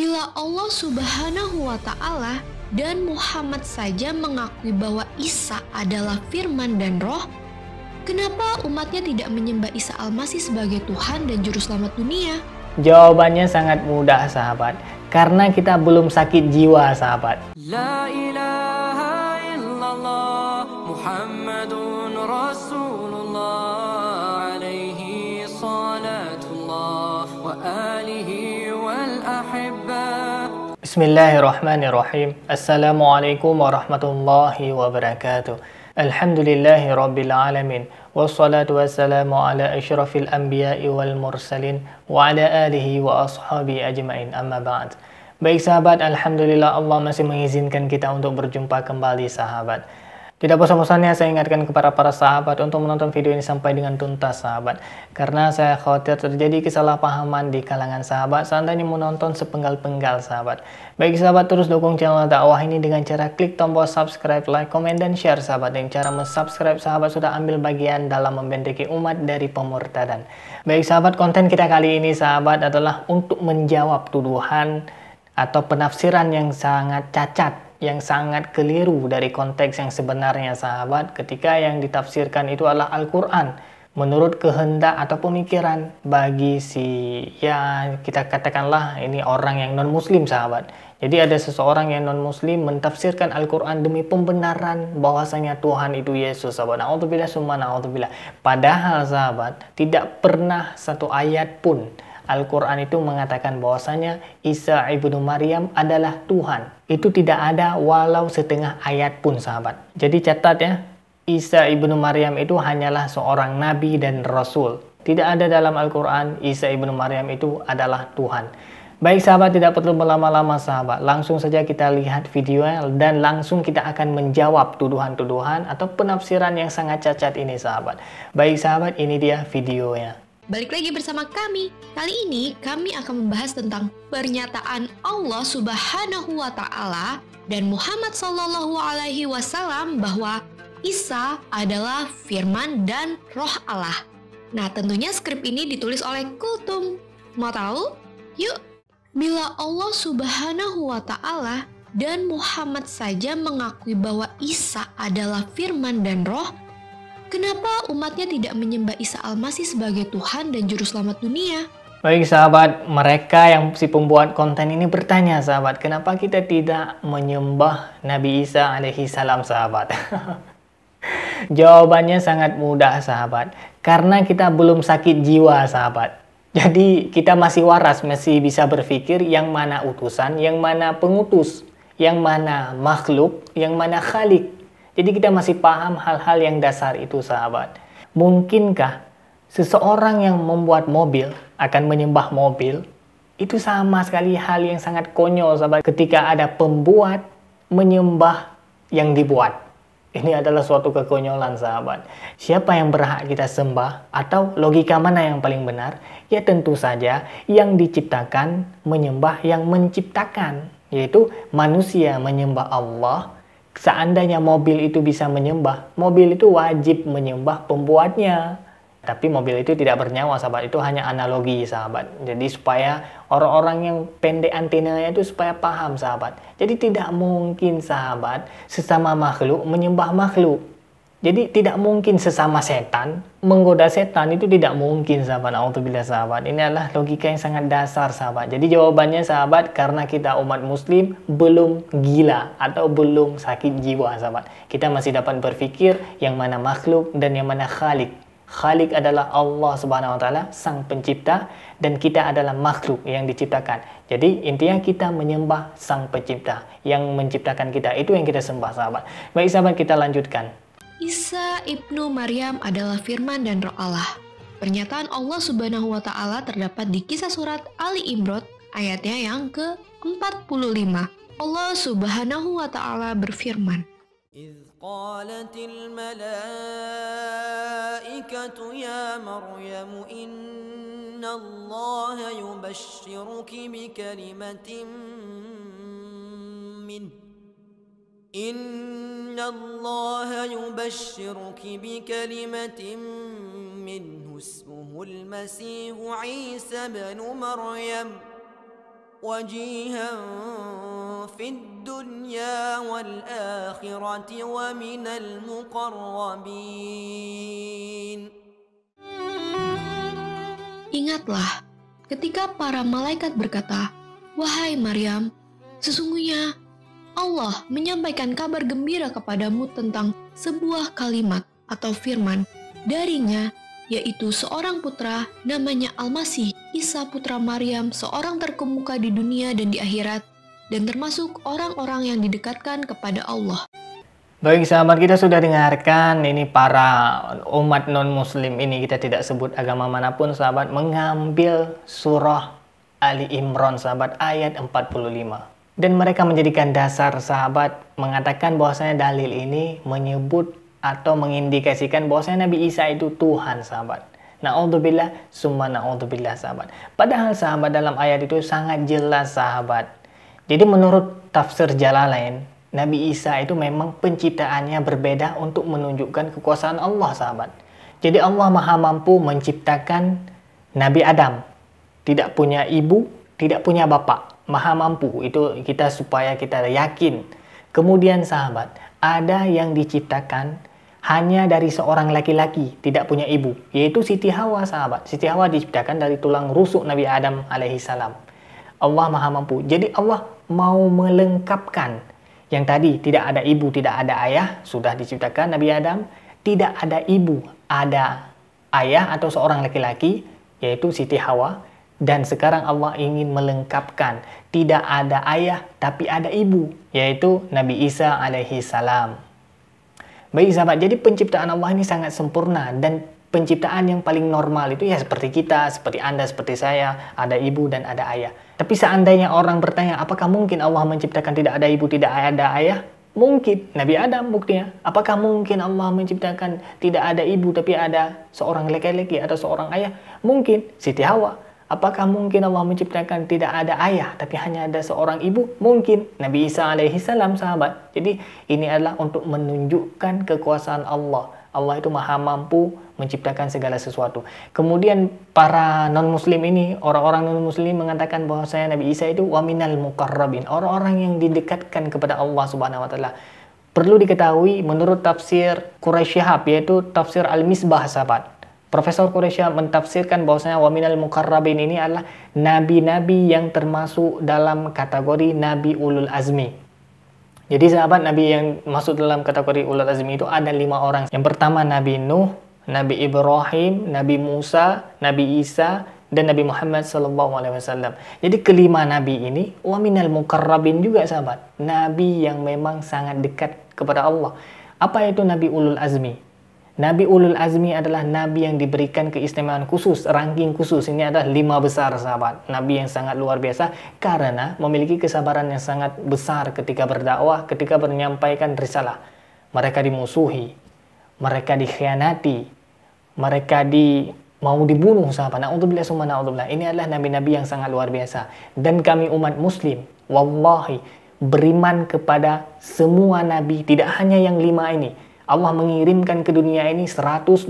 Bila Allah Subhanahu wa Ta'ala dan Muhammad saja mengakui bahwa Isa adalah firman dan roh, kenapa umatnya tidak menyembah Isa Al-Masih sebagai Tuhan dan Juru Selamat dunia? Jawabannya sangat mudah, sahabat. Karena kita belum sakit jiwa, sahabat. La ilaha illallah Muhammadun Rasulullah alaihi salatullah wa alihi wal ahibba. Bismillahirrahmanirrahim. Assalamualaikum warahmatullahi wabarakatuh. Alhamdulillahi rabbil alamin. Wassalatu wassalamu ala asyrafil anbiya'i wal mursalin wa ala alihi wa ashabi ajma'in, amma ba'd. Baik sahabat, alhamdulillah Allah masih mengizinkan kita untuk berjumpa kembali, sahabat. Tidak bosan-bosannya saya ingatkan kepada para sahabat untuk menonton video ini sampai dengan tuntas, sahabat. Karena saya khawatir terjadi kesalahpahaman di kalangan sahabat seandainya menonton sepenggal-penggal, sahabat. Baik sahabat, terus dukung channel dakwah ini dengan cara klik tombol subscribe, like, komen, dan share, sahabat. Dengan cara mensubscribe, sahabat sudah ambil bagian dalam membentengi umat dari pemurtadan. Baik sahabat, konten kita kali ini, sahabat, adalah untuk menjawab tuduhan atau penafsiran yang sangat cacat, yang sangat keliru dari konteks yang sebenarnya, sahabat, ketika yang ditafsirkan itu adalah Al-Quran menurut kehendak atau pemikiran bagi si, ya kita katakanlah ini orang yang non-muslim, sahabat. Jadi ada seseorang yang non-muslim mentafsirkan Al-Quran demi pembenaran bahwasanya Tuhan itu Yesus, sahabat. Na'udzubillah summa na'udzubillah. Padahal, sahabat, tidak pernah satu ayat pun Al-Quran itu mengatakan bahwasanya Isa ibnu Maryam adalah Tuhan. Itu tidak ada walau setengah ayat pun, sahabat. Jadi catat ya, Isa ibnu Maryam itu hanyalah seorang nabi dan rasul. Tidak ada dalam Al-Quran Isa ibnu Maryam itu adalah Tuhan. Baik sahabat, tidak perlu berlama-lama, sahabat. Langsung saja kita lihat videonya dan langsung kita akan menjawab tuduhan-tuduhan atau penafsiran yang sangat cacat ini, sahabat. Baik sahabat, ini dia videonya. Balik lagi bersama kami. Kali ini kami akan membahas tentang pernyataan Allah Subhanahu wa Ta'ala dan Muhammad Sallallahu Alaihi Wasallam bahwa Isa adalah firman dan roh Allah. Nah, tentunya skrip ini ditulis oleh Kultum. Mau tahu? Yuk. Bila Allah Subhanahu wa Ta'ala dan Muhammad saja mengakui bahwa Isa adalah firman dan roh, kenapa umatnya tidak menyembah Isa Al-Masih sebagai Tuhan dan Juru Selamat dunia? Baik sahabat, mereka yang si pembuat konten ini bertanya, sahabat, kenapa kita tidak menyembah Nabi Isa alaihi salam, sahabat? Jawabannya sangat mudah, sahabat. Karena kita belum sakit jiwa, sahabat. Jadi kita masih waras, masih bisa berpikir yang mana utusan, yang mana pengutus, yang mana makhluk, yang mana khalik. Jadi kita masih paham hal-hal yang dasar itu, sahabat. Mungkinkah seseorang yang membuat mobil akan menyembah mobil? Itu sama sekali hal yang sangat konyol, sahabat. Ketika ada pembuat menyembah yang dibuat. Ini adalah suatu kekonyolan, sahabat. Siapa yang berhak kita sembah? Atau logika mana yang paling benar? Ya tentu saja yang diciptakan menyembah yang menciptakan. Yaitu manusia menyembah Allah. Seandainya mobil itu bisa menyembah, mobil itu wajib menyembah pembuatnya. Tapi mobil itu tidak bernyawa, sahabat. Itu hanya analogi, sahabat. Jadi supaya orang-orang yang pendek antenanya itu supaya paham, sahabat. Jadi tidak mungkin, sahabat, sesama makhluk menyembah makhluk. Jadi tidak mungkin sesama setan menggoda setan, itu tidak mungkin, sahabat. Alhamdulillah, sahabat. Ini adalah logika yang sangat dasar, sahabat. Jadi jawabannya, sahabat, karena kita umat muslim belum gila atau belum sakit jiwa, sahabat. Kita masih dapat berpikir yang mana makhluk dan yang mana khalik. Khalik adalah Allah Subhanahu wa Ta'ala, sang pencipta, dan kita adalah makhluk yang diciptakan. Jadi intinya kita menyembah sang pencipta yang menciptakan kita. Itu yang kita sembah, sahabat. Baik sahabat, kita lanjutkan. Isa ibnu Maryam adalah firman dan roh Allah. Pernyataan Allah Subhanahu wa Ta'ala terdapat di kisah surat Ali Imran ayatnya yang ke-45. Allah Subhanahu wa Ta'ala berfirman, قالت الملائكة يا مريم إن الله يبشرك بكلمة منه إن الله يبشرك بكلمة منه اسمه المسيح عيسى بن مريم وجيها في الدنيا والآخرة ومن المقربين. Ingatlah ketika para malaikat berkata, "Wahai Maryam, sesungguhnya Allah menyampaikan kabar gembira kepadamu tentang sebuah kalimat atau firman darinya, yaitu seorang putra namanya Al-Masih Isa putra Maryam, seorang terkemuka di dunia dan di akhirat, dan termasuk orang-orang yang didekatkan kepada Allah." Baik sahabat, kita sudah dengarkan ini para umat non-muslim ini, kita tidak sebut agama manapun sahabat, mengambil surah Ali Imran sahabat ayat 45. Dan mereka menjadikan dasar sahabat, mengatakan bahwasanya dalil ini menyebut atau mengindikasikan bahwasanya Nabi Isa itu Tuhan sahabat. Na'udzubillah, summa na'udzubillah sahabat. Padahal sahabat dalam ayat itu sangat jelas sahabat. Jadi menurut tafsir Jalalain, Nabi Isa itu memang penciptaannya berbeda untuk menunjukkan kekuasaan Allah sahabat. Jadi Allah maha mampu menciptakan Nabi Adam. Tidak punya ibu, tidak punya bapak. Maha mampu, itu kita supaya kita yakin. Kemudian sahabat, ada yang diciptakan hanya dari seorang laki-laki, tidak punya ibu, yaitu Siti Hawa sahabat. Siti Hawa diciptakan dari tulang rusuk Nabi Adam alaihissalam. Allah maha mampu. Jadi Allah mau melengkapkan yang tadi tidak ada ibu, tidak ada ayah, sudah diciptakan Nabi Adam. Tidak ada ibu, ada ayah atau seorang laki-laki, yaitu Siti Hawa. Dan sekarang Allah ingin melengkapkan, tidak ada ayah tapi ada ibu, yaitu Nabi Isa alaihissalam. Baik sahabat, jadi penciptaan Allah ini sangat sempurna, dan penciptaan yang paling normal itu ya seperti kita, seperti Anda, seperti saya, ada ibu dan ada ayah. Tapi seandainya orang bertanya, apakah mungkin Allah menciptakan tidak ada ibu, tidak ada ayah? Mungkin. Nabi Adam buktinya. Apakah mungkin Allah menciptakan tidak ada ibu tapi ada seorang laki-laki atau seorang ayah? Mungkin. Siti Hawa. Apakah mungkin Allah menciptakan tidak ada ayah tapi hanya ada seorang ibu? Mungkin. Nabi Isa alaihissalam sahabat. Jadi ini adalah untuk menunjukkan kekuasaan Allah. Allah itu maha mampu menciptakan segala sesuatu. Kemudian para non-muslim ini, orang-orang non-muslim mengatakan bahwasanya Nabi Isa itu waminal muqarrabin, orang-orang yang didekatkan kepada Allah Subhanahu wa taala. Perlu diketahui menurut tafsir Quraisy Shihab, yaitu tafsir Al-Misbah sahabat. Profesor Quraisy Shihab mentafsirkan bahwasanya waminal muqarrabin ini adalah nabi-nabi yang termasuk dalam kategori nabi ulul azmi. Jadi sahabat, Nabi yang masuk dalam kategori ulul azmi itu ada 5 orang. Yang pertama Nabi Nuh, Nabi Ibrahim, Nabi Musa, Nabi Isa, dan Nabi Muhammad SAW. Jadi kelima Nabi ini waminal muqarrabin juga sahabat. Nabi yang memang sangat dekat kepada Allah. Apa itu Nabi ulul azmi? Nabi ulul azmi adalah Nabi yang diberikan keistimewaan khusus, ranking khusus. Ini adalah 5 besar sahabat. Nabi yang sangat luar biasa karena memiliki kesabaran yang sangat besar ketika berdakwah, ketika menyampaikan risalah. Mereka dimusuhi, mereka dikhianati, mereka mau dibunuh sahabat. Na'udzubillah summa na'udzubillah. Ini adalah nabi-nabi yang sangat luar biasa. Dan kami umat muslim, wallahi, beriman kepada semua nabi, tidak hanya yang 5 ini. Allah mengirimkan ke dunia ini 124.000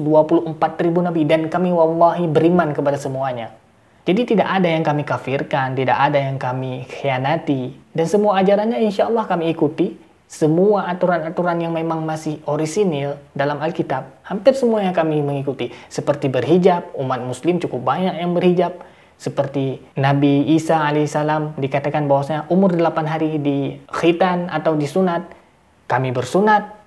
nabi, dan kami wallahi beriman kepada semuanya. Jadi tidak ada yang kami kafirkan, tidak ada yang kami khianati, dan semua ajarannya insya Allah kami ikuti. Semua aturan-aturan yang memang masih orisinil dalam Alkitab, hampir semuanya kami mengikuti. Seperti berhijab, umat muslim cukup banyak yang berhijab. Seperti Nabi Isa alaihissalam dikatakan bahwasanya umur 8 hari di khitan atau disunat. Kami bersunat.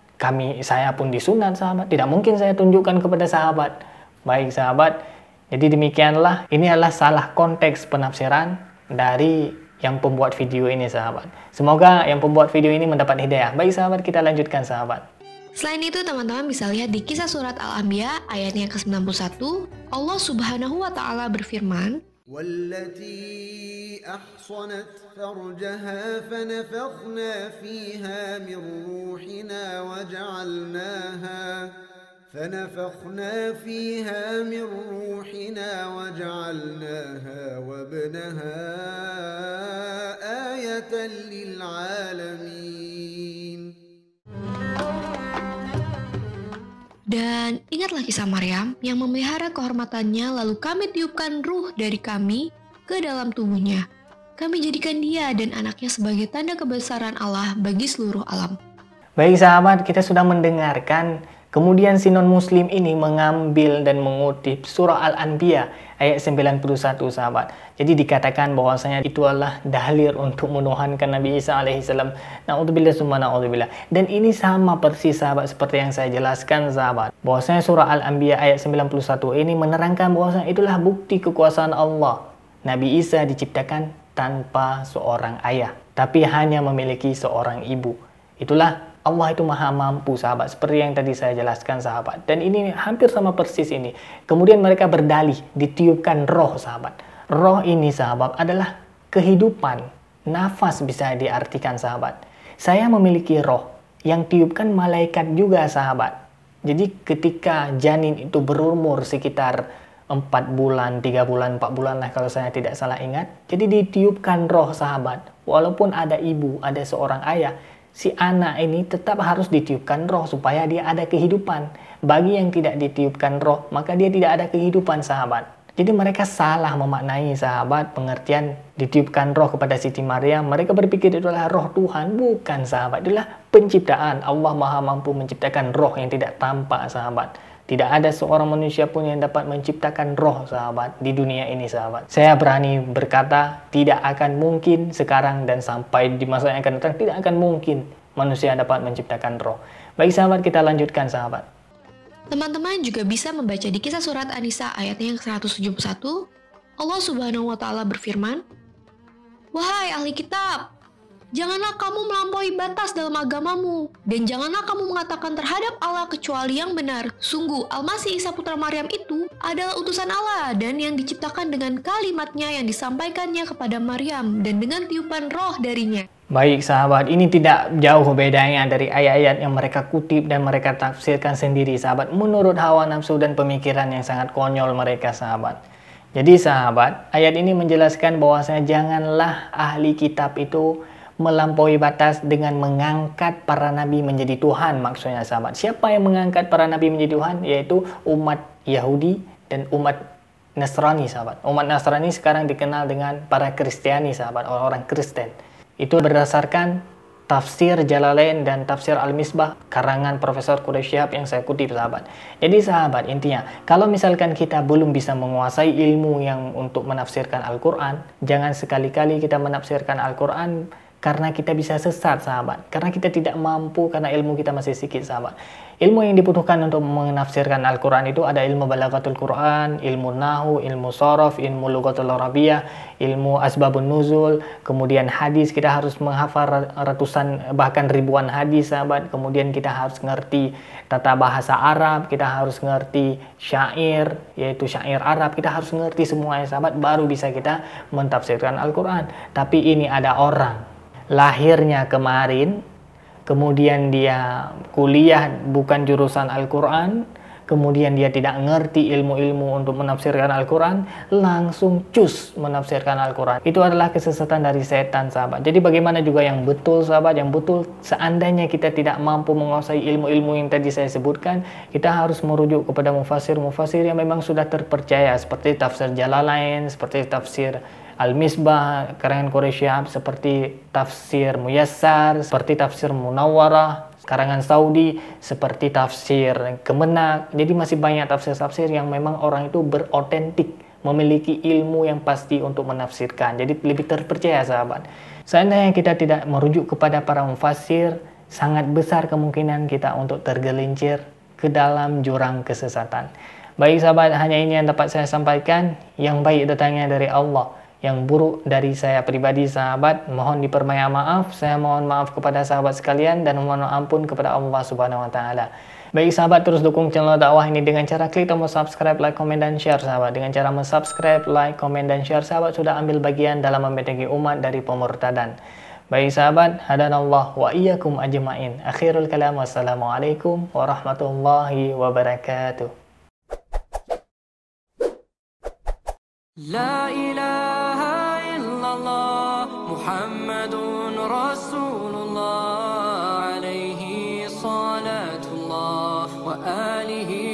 Saya pun disunat sahabat. Tidak mungkin saya tunjukkan kepada sahabat. Baik sahabat, jadi demikianlah. Ini adalah salah konteks penafsiran dari yang pembuat video ini sahabat. Semoga yang pembuat video ini mendapat hidayah. Baik sahabat, kita lanjutkan sahabat. Selain itu teman-teman bisa lihat di kisah surat Al-Anbiya ayatnya ke-91, Allah Subhanahu wa taala berfirman, والتي أحصنت فرجها فنفخنا فيها من روحنا وجعلناها وابنها آية للعالمين. Dan ingatlah kisah Maryam yang memelihara kehormatannya, lalu kami tiupkan ruh dari kami ke dalam tubuhnya. kami jadikan dia dan anaknya sebagai tanda kebesaran Allah bagi seluruh alam. Baik sahabat, kita sudah mendengarkan. Kemudian si non-muslim ini mengambil dan mengutip surah Al-Anbiya ayat 91 sahabat. Jadi dikatakan bahwasanya itu adalah dalil untuk menuhankan Nabi Isa alaihissalam. Na'udzubillah summa na'udzubillah. Dan ini sama persis sahabat seperti yang saya jelaskan sahabat. Bahwasanya surah Al-Anbiya ayat 91 ini menerangkan bahwasanya itulah bukti kekuasaan Allah. Nabi Isa diciptakan tanpa seorang ayah, tapi hanya memiliki seorang ibu. Itulah Allah itu maha mampu sahabat, seperti yang tadi saya jelaskan sahabat. Dan ini hampir sama persis ini. Kemudian mereka berdalih, ditiupkan roh sahabat. Roh ini sahabat adalah kehidupan, nafas bisa diartikan sahabat. Saya memiliki roh, yang tiupkan malaikat juga sahabat. Jadi ketika janin itu berumur sekitar 4 bulan, 3 bulan, 4 bulan lah kalau saya tidak salah ingat. Jadi ditiupkan roh sahabat. Walaupun ada ibu, ada seorang ayah, si anak ini tetap harus ditiupkan roh supaya dia ada kehidupan. Bagi yang tidak ditiupkan roh, maka dia tidak ada kehidupan sahabat. Jadi mereka salah memaknai sahabat pengertian ditiupkan roh kepada Siti Maryam. Mereka berpikir itu adalah roh Tuhan. Bukan sahabat, itulah penciptaan. Allah maha mampu menciptakan roh yang tidak tampak sahabat. Tidak ada seorang manusia pun yang dapat menciptakan roh sahabat di dunia ini sahabat. Saya berani berkata tidak akan mungkin sekarang dan sampai di masa yang akan datang tidak akan mungkin manusia dapat menciptakan roh. Baik sahabat, kita lanjutkan sahabat. Teman-teman juga bisa membaca di kisah surat An-Nisa ayat yang 171. Allah Subhanahu wa taala berfirman, "Wahai ahli kitab, janganlah kamu melampaui batas dalam agamamu, dan janganlah kamu mengatakan terhadap Allah kecuali yang benar. Sungguh, Al-Masih Isa putra Maryam itu adalah utusan Allah dan yang diciptakan dengan kalimatnya yang disampaikannya kepada Maryam dan dengan tiupan roh darinya." Baik sahabat, ini tidak jauh bedanya dari ayat-ayat yang mereka kutip dan mereka tafsirkan sendiri sahabat, menurut hawa nafsu dan pemikiran yang sangat konyol mereka sahabat. Jadi sahabat, ayat ini menjelaskan bahwasanya janganlah ahli kitab itu melampaui batas dengan mengangkat para nabi menjadi Tuhan. Maksudnya sahabat, siapa yang mengangkat para nabi menjadi Tuhan? Yaitu umat Yahudi dan umat Nasrani sahabat. Umat Nasrani sekarang dikenal dengan para Kristiani sahabat, orang-orang Kristen. Itu berdasarkan tafsir Jalalain dan tafsir Al-Misbah karangan Profesor Quraish Shihab yang saya kutip sahabat. Jadi sahabat, intinya kalau misalkan kita belum bisa menguasai ilmu yang untuk menafsirkan Al-Quran, jangan sekali-kali kita menafsirkan Al-Quran karena kita bisa sesat sahabat, karena kita tidak mampu, karena ilmu kita masih sedikit sahabat. Ilmu yang dibutuhkan untuk menafsirkan Al-Quran itu ada ilmu balaghatul Quran, ilmu nahu, ilmu sorof, ilmu lughatul arabiyah, ilmu asbabun nuzul, kemudian hadis. Kita harus menghafal ratusan bahkan ribuan hadis sahabat. Kemudian kita harus ngerti tata bahasa Arab, kita harus ngerti syair, yaitu syair Arab. Kita harus ngerti semuanya sahabat, baru bisa kita mentafsirkan Al-Quran. Tapi ini ada orang lahirnya kemarin, kemudian dia kuliah bukan jurusan Al-Quran, kemudian dia tidak ngerti ilmu-ilmu untuk menafsirkan Al-Quran, langsung cus menafsirkan Al-Quran. Itu adalah kesesatan dari setan sahabat. Jadi bagaimana juga yang betul sahabat, yang betul seandainya kita tidak mampu menguasai ilmu-ilmu yang tadi saya sebutkan, kita harus merujuk kepada mufasir-mufasir yang memang sudah terpercaya, seperti tafsir Jalalain, seperti tafsir Al-Misbah karangan Quraish Shihab, seperti tafsir Muyassar, seperti tafsir Munawwarah karangan Saudi, seperti tafsir Kemenak. Jadi masih banyak tafsir-tafsir yang memang orang itu berotentik, memiliki ilmu yang pasti untuk menafsirkan. Jadi lebih terpercaya sahabat. Seandainya kita tidak merujuk kepada para mufasir, sangat besar kemungkinan kita untuk tergelincir ke dalam jurang kesesatan. Baik sahabat, hanya ini yang dapat saya sampaikan. Yang baik datangnya dari Allah, yang buruk dari saya pribadi sahabat. Mohon dipermaya maaf. Saya mohon maaf kepada sahabat sekalian dan mohon ampun kepada Allah Subhanahu wa taala. Baik sahabat, terus dukung channel dakwah ini dengan cara klik tombol subscribe, like, komen, dan share sahabat. Dengan cara subscribe, like, komen, dan share sahabat sudah ambil bagian dalam membedakan umat dari pemurtadan. Baik sahabat, hadanallah wa iyyakum ajmain. Akhirul kalam, wassalamualaikum warahmatullahi wabarakatuh. La ilaha illallah Muhammadun Rasulullah alaihi salatullah wa alihi